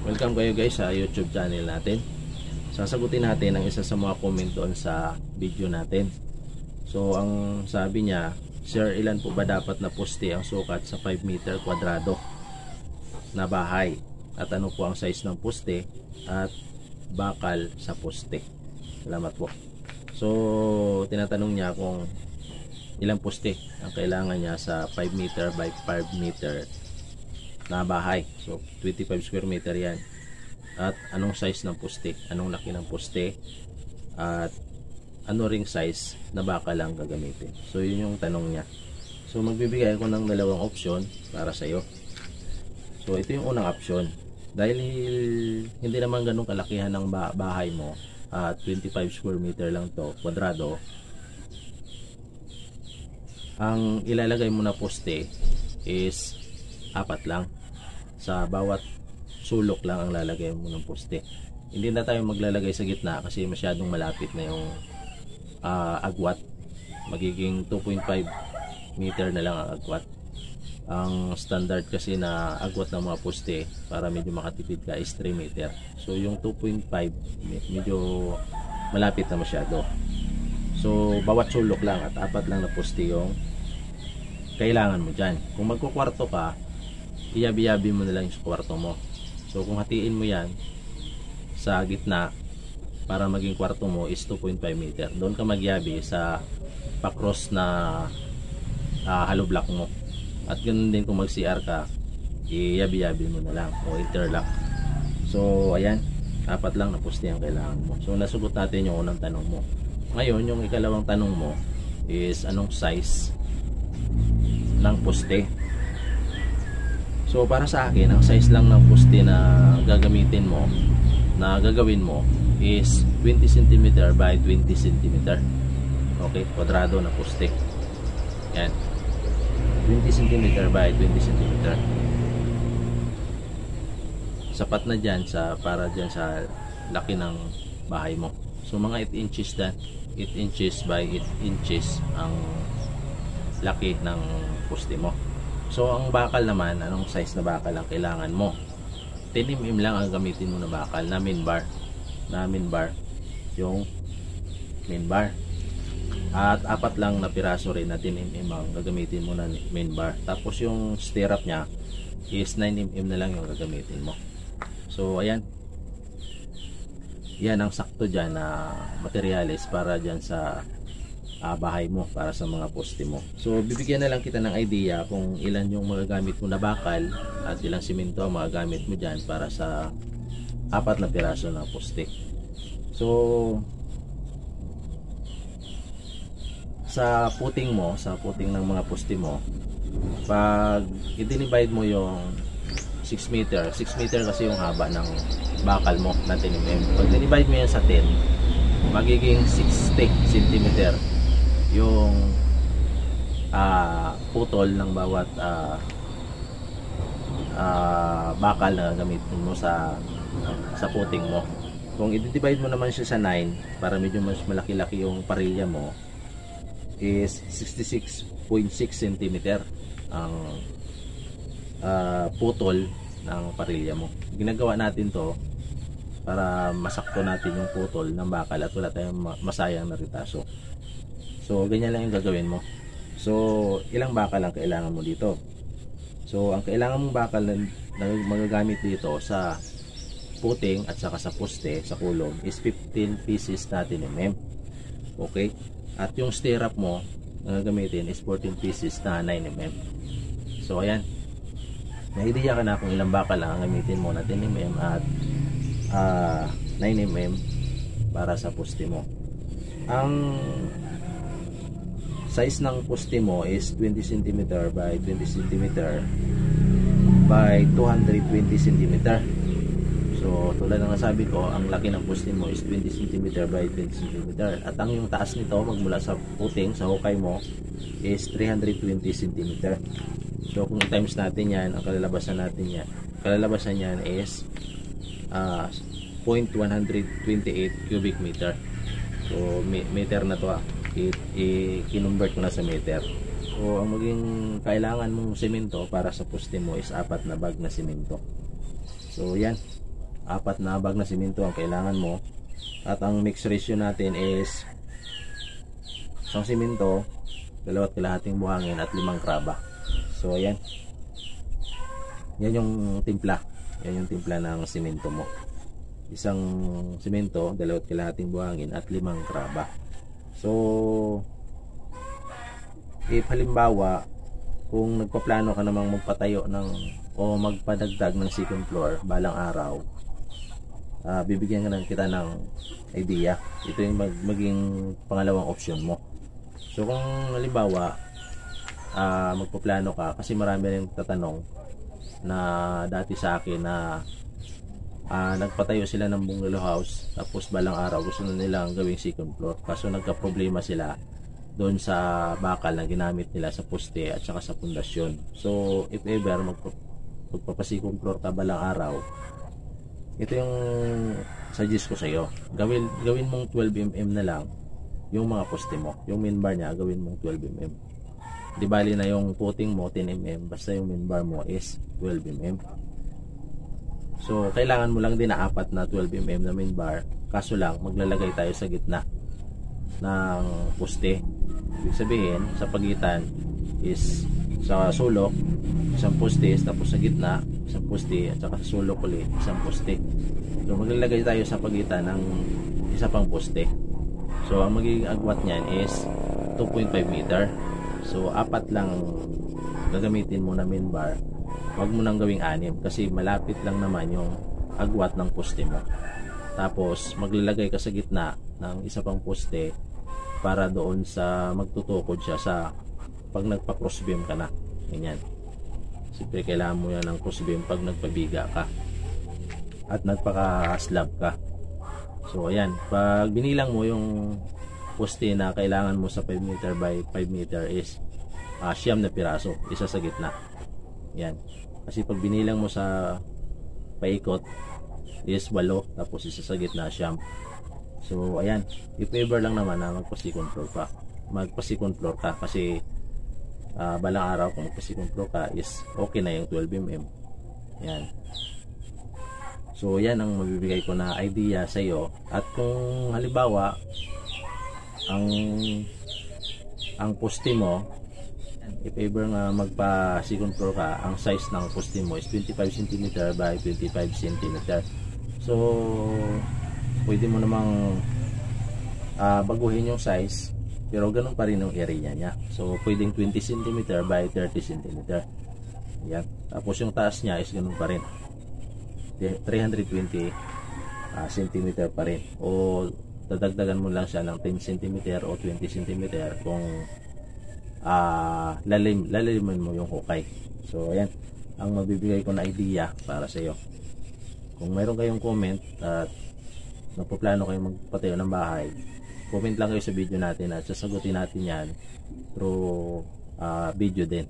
Welcome kayo guys sa YouTube channel natin. Sasagutin natin ang isa sa mga comment doon sa video natin. So ang sabi niya, Sir, ilan po ba dapat na poste ang sukat sa 5 meter kwadrado na bahay? At ano po ang size ng poste at bakal sa poste? Salamat po. So tinatanong niya kung ilang poste ang kailangan niya sa 5 meter by 5 meter na bahay. So 25 square meter yan. At anong size ng poste, anong laki ng poste, at ano ring size na bakal lang gagamitin. So yun yung tanong niya. So magbibigay ako ng dalawang option para sa iyo. So ito yung unang option. Dahil hindi naman ganun kalakihan ng bahay mo, at 25 square meter lang to, kwadrado, ang ilalagay mo na poste is 4 lang. Sa bawat sulok lang ang lalagay mo ng poste. Hindi na tayo maglalagay sa gitna kasi masyadong malapit na yung agwat. Magiging 2.5 meter na lang ang agwat. Ang standard kasi na agwat ng mga poste para medyo makatipid ka is 3 meter. So yung 2.5 medyo malapit na masyado. So bawat sulok lang at 4 lang na poste yung kailangan mo dyan. Kung magkukwarto ka, iyabi-yabi mo na lang yung kwarto mo. So kung hatiin mo yan sa gitna para maging kwarto mo is 2.5 meter, doon ka magyabi sa pa-cross na hollow block mo. At ganoon din kung mag-CR ka, iyabi-yabi mo na lang o interlock. So ayan, 4 lang na poste ang kailangan mo. So nasagot natin yung unang tanong mo. Ngayon yung ikalawang tanong mo is anong size ng poste. So para sa akin, ang size lang ng poste na gagamitin mo, na gagawin mo is 20 cm by 20 cm. Okay, kwadrado na poste. Yan. 20 cm by 20 cm. Sapat na dyan para dyan sa laki ng bahay mo. So mga 8 inches dan, 8 inches by 8 inches ang laki ng poste mo. So ang bakal naman, anong size na bakal ang kailangan mo? 10 mm lang ang gamitin mo na bakal na main bar. Na main bar, yung main bar. At 4 lang na piraso rin na 10 mm ang gagamitin mo na main bar. Tapos yung stirrup nya is 9 mm na lang yung gagamitin mo. So ayan, yan ang sakto dyan na materials para dyan sa bahay mo, para sa mga poste mo. So bibigyan na lang kita ng idea kung ilan yung magagamit mo na bakal at ilang simento ang magagamit mo dyan para sa 4 na piraso na poste. So sa puting mo, sa puting ng mga poste mo, pag i-divide mo yung 6 meter kasi yung haba ng bakal mo na 10 mm. Pag i-divide mo yan sa 10, magiging 60 cm yung putol ng bawat bakal na gamitin mo sa puting mo. Kung i-divide mo naman siya sa 9 para medyo mas malaki-laki yung parilya mo, is 66.6 cm ang putol ng parilya mo. Ginagawa natin to para masakto natin yung putol ng bakal at wala tayong masayang na ritaso. So ganyan lang yung gagawin mo. So ilang bakal ang kailangan mo dito? So ang kailangan mong bakal na magagamit dito sa puting at saka sa poste, sa kulong, is 15 pieces na 10 mm. Okay? At yung stirrup mo na gagamitin is 14 pieces na 9 mm. So ayan, may idea ka na kung ilang bakal lang ang gamitin mo na 10 mm at 9 mm para sa poste mo. Ang size ng poste mo is 20 cm by 20 cm by 220 cm. So tulad ng nasabi ko, ang laki ng poste mo is 20 cm by 20 cm. At ang yung taas nito magmula sa puting, sa hukay mo, is 320 cm. So kung times natin yan, ang kalalabasan yan is 0.128 cubic meter. So meter na to, i-convert ko na sa meter. So ang maging kailangan mong semento para sa poste mo is 4 na bag na semento. So yan, 4 na bag na simento ang kailangan mo. At ang mix ratio natin is isang simento, 2 kalahating buhangin at 5 kraba. So ayan. Yan yung timpla. Yan yung timpla ng simento mo. Isang simento, 2 kalahating buhangin at 5 kraba. So if halimbawa kung nagpaplano ka namang magpatayo ng o magpadagdag ng second floor balang araw, bibigyan kita ng idea. Ito yung maging pangalawang option mo. So kung halimbawa magpaplano ka, kasi marami rin tatanong na dati sa akin na nagpatayo sila ng bungalow house, tapos balang araw gusto na nilang gawing second floor, kaso nagka-problema sila doon sa bakal na ginamit nila sa poste at saka sa pundasyon. So if ever magpapasikong floor ka balang araw, ito yung suggest ko sa iyo. Gawin mong 12 mm na lang yung mga poste mo. Yung main bar niya gawin mong 12 mm. Di bali na yung footing mo 10 mm, basta yung main bar mo is 12 mm. So kailangan mo lang din na 4 na 12 mm na main bar, kaso lang maglalagay tayo sa gitna ng poste. Ibig sabihin sa pagitan is sa sulok isang poste, tapos sa gitna isang poste, at saka sa sulok ulit isang poste. So maglalagay tayo sa pagitan ng isa pang poste. So ang magiging agwat niyan is 2.5 meter. So 4 lang gagamitin mo na main bar. Huwag mo nang gawing 6 kasi malapit lang naman yung agwat ng poste mo. Tapos maglalagay ka sa gitna ng isa pang poste para doon sa magtutukod siya sa pag nagpa crossbeam ka na. Ganyan. Siyempre kailangan mo yan ng crossbeam pag nagpabiga ka at nagpaka slab ka. So ayan, pag binilang mo yung poste na kailangan mo sa 5 meter by 5 meter is 9 na piraso, isa sa gitna. Yan. Kasi pag binilang mo sa paikot is 8, tapos isa sa gitna 9. So ayan, if ever lang naman na magpa-second floor ka, kasi balang araw kung magpa-second floor ka is okay na yung 12 mm. Yan. So yan ang mabibigay ko na idea sa iyo. At kung halimbawa ang poste mo, if ever nga magpa second floor ka, ang size ng poste mo is 25 cm by 25 cm. So pwede mo namang baguhin yung size, pero ganun pa rin yung area niya. So pwedeng 20 cm by 30 cm. Yan. Tapos yung taas niya is ganun pa rin, 320 cm pa rin, o dadagdagan mo lang siya ng 10 cm o 20 cm kung lalimin mo yung hukay. So ayan ang mabibigay ko na idea para sa iyo. Kung mayroon kayong comment at nagpaplano kayong magpatayo ng bahay, comment lang kayo sa video natin at sasagutin natin yan through video din.